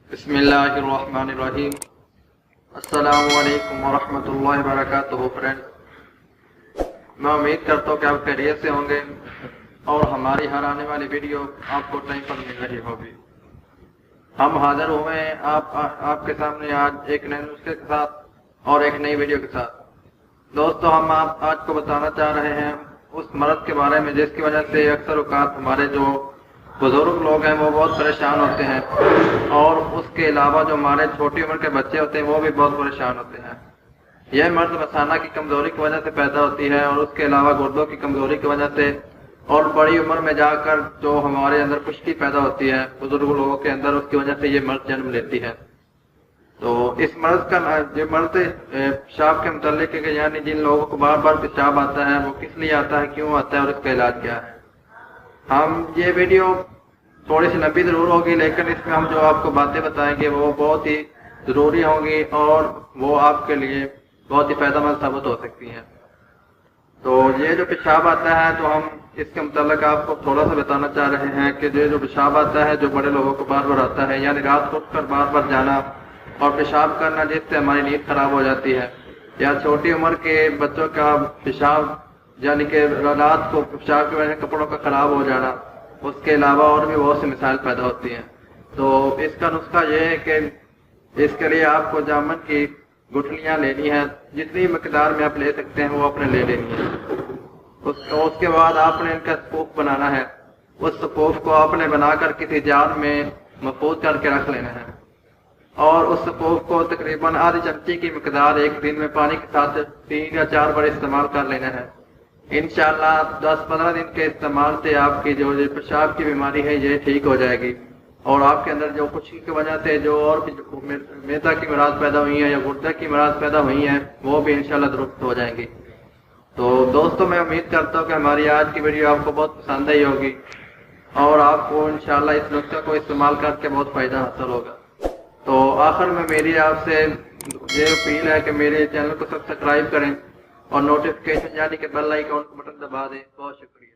بسم اللہ الرحمن الرحیم۔ السلام علیکم ورحمۃ اللہ وبرکاتہ۔ فرینڈ، میں امید کرتا ہوں کہ آپ خیریت سے ہوں گے اور ہماری ہر آنے والی ویڈیو آپ کو ٹائم پر مل رہی ہوگی۔ ہم حاضر ہوئے ہیں آپ کے سامنے آج ایک نئے نسخے کے ساتھ اور ایک نئی ویڈیو کے ساتھ۔ دوستو، ہم آج کو بتانا چاہ رہے ہیں اس مرض کے بارے میں جس کی وجہ سے اکثر اوقات ہمارے جو بزرگ لوگ ہیں وہ بہت پریشان ہوتے ہیں، اور اس کے علاوہ جو ہمارے چھوٹی عمر کے بچے ہوتے ہیں وہ بھی بہت پریشان ہوتے ہیں۔ یہ مرض مثانہ کی کمزوری کی وجہ سے پیدا ہوتی ہے، اور اس کے علاوہ گردوں کی کمزوری کی وجہ سے، اور بڑی عمر میں جا کر جو ہمارے اندر خشکی پیدا ہوتی ہے بزرگ لوگوں کے اندر، اس کی وجہ سے یہ مرض جنم لیتی ہے۔ تو اس مرض کا جو مرض پیشاب کے متعلق ہے کہ یعنی جن لوگوں کو بار بار پیشاب آتا ہے وہ کس لیے آتا ہے، کیوں آتا ہے اور اس کا علاج کیا ہے۔ ہم یہ ویڈیو تھوڑی سی لمبی ضرور ہوگی، لیکن اس میں ہم جو آپ کو باتیں بتائیں گے وہ بہت ہی ضروری ہوں گی اور وہ آپ کے لیے بہت ہی فائدہ مند ثابت ہو سکتی ہیں۔ تو یہ جو پیشاب آتا ہے تو ہم اس کے متعلق آپ کو تھوڑا سا بتانا چاہ رہے ہیں کہ جو پیشاب آتا ہے جو بڑے لوگوں کو بار بار آتا ہے، یعنی رات کو اٹھ کر بار بار جانا اور پیشاب کرنا جس سے ہماری نیند خراب ہو جاتی ہے، یا چھوٹی عمر کے بچوں کا پیشاب یعنی کہ رات کو پیشاب کی وجہ سے کپڑوں کا خراب ہو جانا، اس کے علاوہ اور بھی بہت سی مسائل پیدا ہوتی ہیں۔ تو اس کا نسخہ یہ ہے کہ اس کے لیے آپ کو جامن کی گٹھلیاں لینی ہیں، جتنی مقدار میں آپ لے سکتے ہیں وہ آپ نے لے لینی ہے۔ اس کے بعد آپ نے ان کا سکوف بنانا ہے۔ اس سکوف کو آپ نے بنا کر کسی جار میں محفوظ کر کے رکھ لینا ہے، اور اس سکوف کو تقریباً آدھی چمچی کی مقدار ایک دن میں پانی کے ساتھ 3 یا 4 بار استعمال کر لینا ہے۔ انشاءاللہ 10-15 دن کے استعمال سے آپ کی جو پیشاب کی بیماری ہے یہ ٹھیک ہو جائے گی، اور آپ کے اندر جو خشکی کی وجہ سے جو اور بھی معدہ کی امراض پیدا ہوئی ہیں یا گردے کی امراض پیدا ہوئی ہیں وہ بھی انشاءاللہ درست ہو جائیں گی۔ تو دوستو، میں امید کرتا ہوں کہ ہماری آج کی ویڈیو آپ کو بہت پسند آئی ہوگی اور آپ کو انشاءاللہ اس نسخے کو استعمال کر کے بہت فائدہ حاصل ہوگا۔ تو آخر میں میری آپ سے یہ اپیل ہے کہ میرے چینل کو سبسکرائب کریں اور نوٹیفکیشن یعنی کہ بیل آئیکن بٹن دبا دیں۔ بہت شکریہ۔